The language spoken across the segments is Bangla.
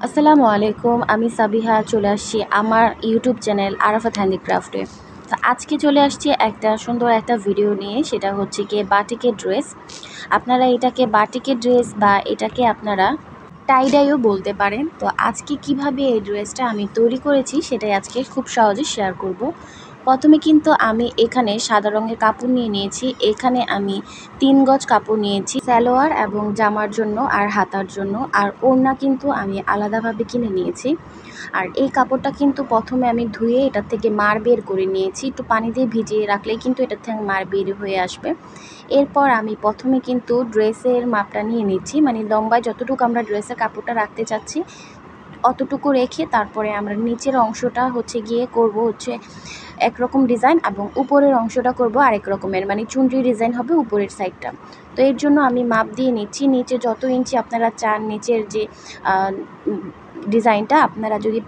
আসসালামু আলাইকুম। আমি সাবিহা চলে আসছি আমার ইউটিউব চ্যানেল আরাফাত হ্যান্ডিক্রাফটে। তো আজকে চলে আসছি একটা সুন্দর একটা ভিডিও নিয়ে, সেটা হচ্ছে গিয়ে বাটিকের ড্রেস। আপনারা এটাকে বাটিকের ড্রেস বা এটাকে আপনারা টাইডাইও বলতে পারেন। তো আজকে কিভাবে এই ড্রেসটা আমি তৈরি করেছি সেটাই আজকে খুব সহজে শেয়ার করব। প্রথমে কিন্তু আমি এখানে সাদা রঙের কাপড় নিয়ে নিয়েছি। এখানে আমি 3 গজ কাপড় নিয়েছি সালোয়ার এবং জামার জন্য আর হাতার জন্য। আর ওড়না কিন্তু আমি আলাদাভাবে কিনে নিয়েছি। আর এই কাপড়টা কিন্তু প্রথমে আমি ধুয়ে এটার থেকে মার বের করে নিয়েছি। একটু পানি দিয়ে ভিজিয়ে রাখলেই কিন্তু এটার থেকে মার বের হয়ে আসবে। এরপর আমি প্রথমে কিন্তু ড্রেসের মাপটা নিয়ে নিচ্ছি, মানে লম্বায় যতটুকু আমরা ড্রেসের কাপড়টা রাখতে চাচ্ছি অতটুকু রেখে তারপরে আমরা নিচের অংশটা হচ্ছে গিয়ে করব হচ্ছে একরকম ডিজাইন এবং উপরের অংশটা করব আরেক রকমের, মানে চুনরি ডিজাইন হবে উপরের সাইডটা। তো এর জন্য আমি মাপ দিয়ে নিচ্ছি। নিচে যত ইঞ্চি আপনারা চান নিচের যে ডিজাইনটা, আপনারা যদি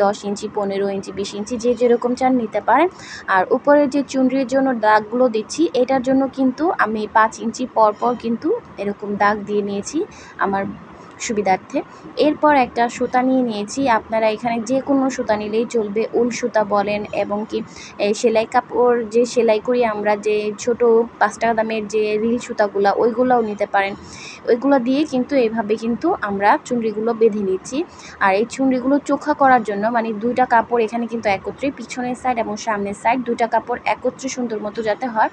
10 ইঞ্চি, 15 ইঞ্চি, 20 ইঞ্চি যে যেরকম চান নিতে পারেন। আর উপরের যে চুনরির জন্য দাগগুলো দিচ্ছি এটার জন্য কিন্তু আমি 5 ইঞ্চি পর পর কিন্তু এরকম দাগ দিয়ে নিয়েছি আমার সুবিধার্থে। এরপর একটা সুতা নিয়ে নিয়েছি। আপনারা এখানে যে কোনো সুতা নিলেই চলবে, উল সুতা বলেন এবং কি সেলাই কাপড় যে সেলাই করি আমরা, যে ছোট 5 টাকা দামের যে রিল সুতাগুলা ওইগুলোও নিতে পারেন। ওইগুলো দিয়ে কিন্তু এইভাবে কিন্তু আমরা চুনরিগুলো বেঁধে নিচ্ছি। আর এই চুনরিগুলো চোখা করার জন্য, মানে 2টা কাপড় এখানে কিন্তু একত্রে, পিছনের সাইড এবং সামনের সাইড 2টা কাপড় একত্রে সুন্দর মতো যাতে হয়,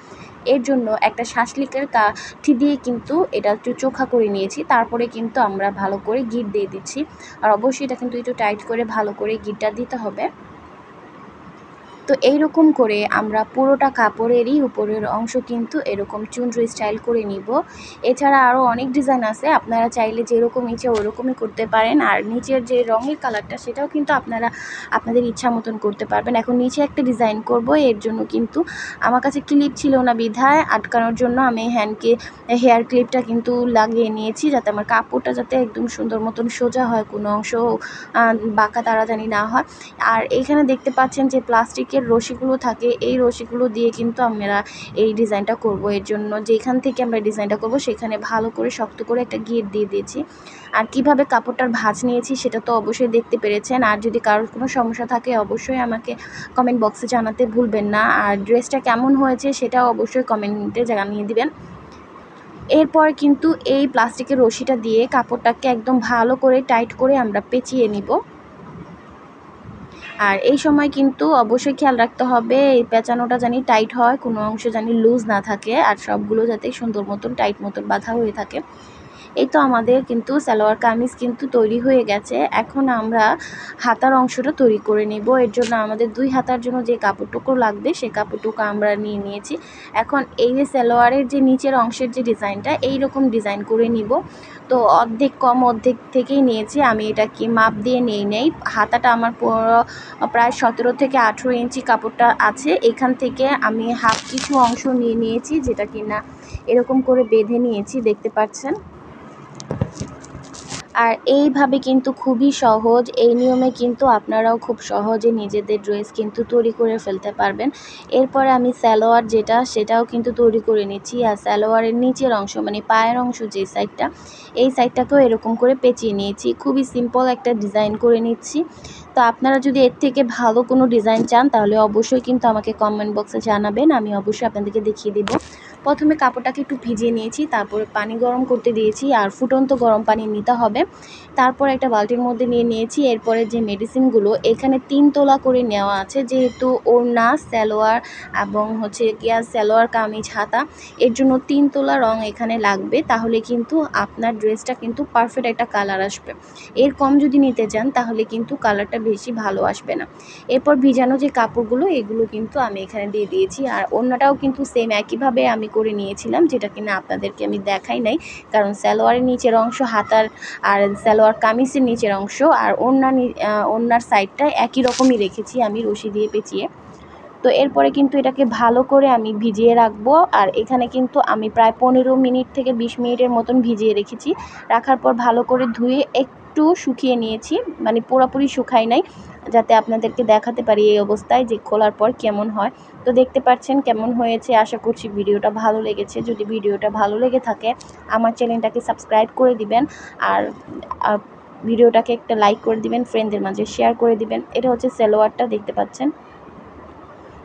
এর জন্য একটা শাসলিকের কাঠি দিয়ে কিন্তু এটা একটু চোখা করে নিয়েছি। তারপরে কিন্তু আমরা ভালো করে গিট দিয়ে দিচ্ছি। আর অবশ্যই এটা কিন্তু একটু টাইট করে ভালো করে গিটটা দিতে হবে। তো এইরকম করে আমরা পুরোটা কাপড়েরই উপরের অংশ কিন্তু এরকম চুনরি স্টাইল করে নিব। এছাড়া আরও অনেক ডিজাইন আছে, আপনারা চাইলে যেরকম ইচ্ছে ওরকমই করতে পারেন। আর নিচের যে রঙের কালারটা সেটাও কিন্তু আপনারা আপনাদের ইচ্ছা মতন করতে পারবেন। এখন নিচে একটা ডিজাইন করব, এর জন্য কিন্তু আমার কাছে ক্লিপ ছিল না বিধায় আটকানোর জন্য আমি হেয়ার ক্লিপটা কিন্তু লাগিয়ে নিয়েছি, যাতে আমার কাপড়টা যাতে একদম সুন্দর মতন সোজা হয়, কোনো অংশ বাঁকা তাড়াতাড়ি না হয়। আর এইখানে দেখতে পাচ্ছেন যে প্লাস্টিকের রশিগুলো থাকে, এই রশিগুলো দিয়ে কিন্তু আমরা এই ডিজাইনটা করব। এর জন্য যেখান থেকে আমরা ডিজাইনটা করব সেখানে ভালো করে শক্ত করে একটা গিট দিয়ে দিয়েছি। আর কিভাবে কাপড়টার ভাঁজ নিয়েছি সেটা তো অবশ্যই দেখতে পেরেছেন। আর যদি কারোর কোনো সমস্যা থাকে অবশ্যই আমাকে কমেন্ট বক্সে জানাতে ভুলবেন না। আর ড্রেসটা কেমন হয়েছে সেটাও অবশ্যই কমেন্টে জানিয়ে দিবেন। এরপর কিন্তু এই প্লাস্টিকের রশিটা দিয়ে কাপড়টাকে একদম ভালো করে টাইট করে আমরা পেঁচিয়ে নিব। আর এই সময় কিন্তু অবশ্যই খেয়াল রাখতে হবে এই পেঁচানোটা জানি টাইট হয়, কোনো অংশ জানি লুজ না থাকে, আর সবগুলো যাতে সুন্দর মতন টাইট মতন বাঁধা হয়ে থাকে। এই তো আমাদের কিন্তু সালোয়ার কামিজ কিন্তু তৈরি হয়ে গেছে। এখন আমরা হাতার অংশটা তৈরি করে নেব। এর জন্য আমাদের 2 হাতার জন্য যে কাপড়টুকু লাগবে সেই কাপড়টুকু আমরা নিয়ে নিয়েছি। এখন এই যে সালোয়ারের যে নিচের অংশের যে ডিজাইনটা এইরকম ডিজাইন করে নিব। তো অর্ধেক কম অর্ধেক থেকেই নিয়েছি আমি, এটা কি মাপ দিয়ে নেই। হাতাটা আমার পুরো প্রায় 17 থেকে 18 ইঞ্চি কাপড়টা আছে। এখান থেকে আমি হাফ কিছু অংশ নিয়ে নিয়েছি, যেটা কিনা এরকম করে বেঁধে নিয়েছি, দেখতে পাচ্ছেন। আর এইভাবে কিন্তু খুবই সহজ, এই নিয়মে কিন্তু আপনারাও খুব সহজে নিজেদের ড্রেস কিন্তু তৈরি করে ফেলতে পারবেন। এরপরে আমি সালোয়ার সেটাও কিন্তু তৈরি করে নিচ্ছি। আর সালোয়ারের নিচের অংশ মানে পায়ের অংশ যে সাইডটা, এই সাইডটাকেও এরকম করে পেঁচিয়ে নিয়েছি। খুবই সিম্পল একটা ডিজাইন করে নিচ্ছি। তো আপনারা যদি এর থেকে ভালো কোনো ডিজাইন চান তাহলে অবশ্যই কিন্তু আমাকে কমেন্ট বক্সে জানাবেন, আমি অবশ্যই আপনাদেরকে দেখিয়ে দেব। প্রথমে কাপড়টাকে একটু ভিজিয়ে নিয়েছি, তারপরে পানি গরম করতে দিয়েছি, আর ফুটন্ত গরম পানি নিতে হবে। তারপর একটা বালতির মধ্যে নিয়ে নিয়েছি। এরপরে যে মেডিসিনগুলো এখানে 3 তোলা করে নেওয়া আছে, যেহেতু ওড়না, সালোয়ার এবং হচ্ছে গিয়া সালোয়ার কামিজ হাতা, এর জন্য 3 তোলা রং এখানে লাগবে। তাহলে কিন্তু আপনার ড্রেসটা কিন্তু পারফেক্ট একটা কালার আসবে। এর কম যদি নিতে যান তাহলে কিন্তু কালারটা বেশি ভালো আসবে না। এরপর ভিজানো যে কাপড়গুলো এগুলো কিন্তু আমি এখানে দিয়ে দিয়েছি। আর ওড়নাটাও কিন্তু সেম একইভাবে আমি করে নিয়েছিলাম, যেটা কিনা আপনাদেরকে আমি দেখাই নাই, কারণ সালোয়ারের নিচের অংশ হাতার আর সালোয়ার কামিজের নিচের অংশ আর ওড়নার সাইডটা একই রকমই রেখেছি আমি রশি দিয়ে পেঁচিয়ে। তো এরপরে কিন্তু এটাকে ভালো করে আমি ভিজিয়ে রাখবো। আর এখানে কিন্তু আমি প্রায় 15 মিনিট থেকে 20 মিনিটের মতন ভিজিয়ে রেখেছি। রাখার পর ভালো করে ধুয়ে একটু শুকিয়ে নিয়েছি, মানে পুরোপুরি শুকাই নাই, যাতে আপনাদেরকে দেখাতে পারি এই অবস্থায় যে খোলার পর কেমন হয়। তো দেখতে পাচ্ছেন কেমন হয়েছে। আশা করছি ভিডিওটা ভালো লেগেছে। যদি ভিডিওটা ভালো লেগে থাকে আমার চ্যানেলটাকে সাবস্ক্রাইব করে দিবেন। আর ভিডিওটাকে একটা লাইক করে দিবেন, ফ্রেন্ডদের মাঝে শেয়ার করে দিবেন। এটা হচ্ছে সালোয়ারটা দেখতে পাচ্ছেন।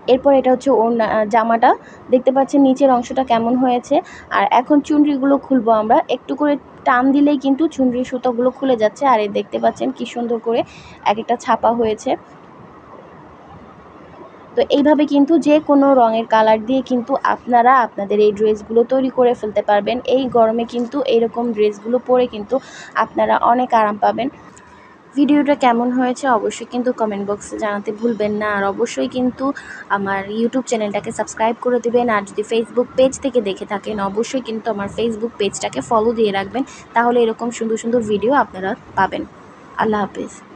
এরপর এটা হচ্ছে ওড়না, জামাটা দেখতে পাচ্ছেন নিচের অংশটা কেমন হয়েছে। আর এখন চুনরিগুলো খুলবো আমরা। একটু করে টান দিলেই কিন্তু চুনরির সুতোগুলো খুলে যাচ্ছে। আর এই দেখতে পাচ্ছেন কি সুন্দর করে এক একটা ছাপা হয়েছে। তো এইভাবে কিন্তু যে কোনো রঙের কালার দিয়ে কিন্তু আপনারা আপনাদের এই ড্রেসগুলো তৈরি করে ফেলতে পারবেন। এই গরমে কিন্তু এইরকম ড্রেসগুলো পরে কিন্তু আপনারা অনেক আরাম পাবেন। ভিডিওটা কেমন হয়েছে অবশ্যই কিন্তু কমেন্ট বক্সে জানাতে ভুলবেন না। আর অবশ্যই কিন্তু আমার ইউটিউব চ্যানেলটাকে সাবস্ক্রাইব করে দিবেন। আর যদি ফেসবুক পেজ থেকে দেখে থাকেন অবশ্যই কিন্তু আমার ফেসবুক পেজটাকে ফলো দিয়ে রাখবেন। তাহলে এরকম সুন্দর সুন্দর ভিডিও আপনারা পাবেন। আল্লাহ হাফেজ।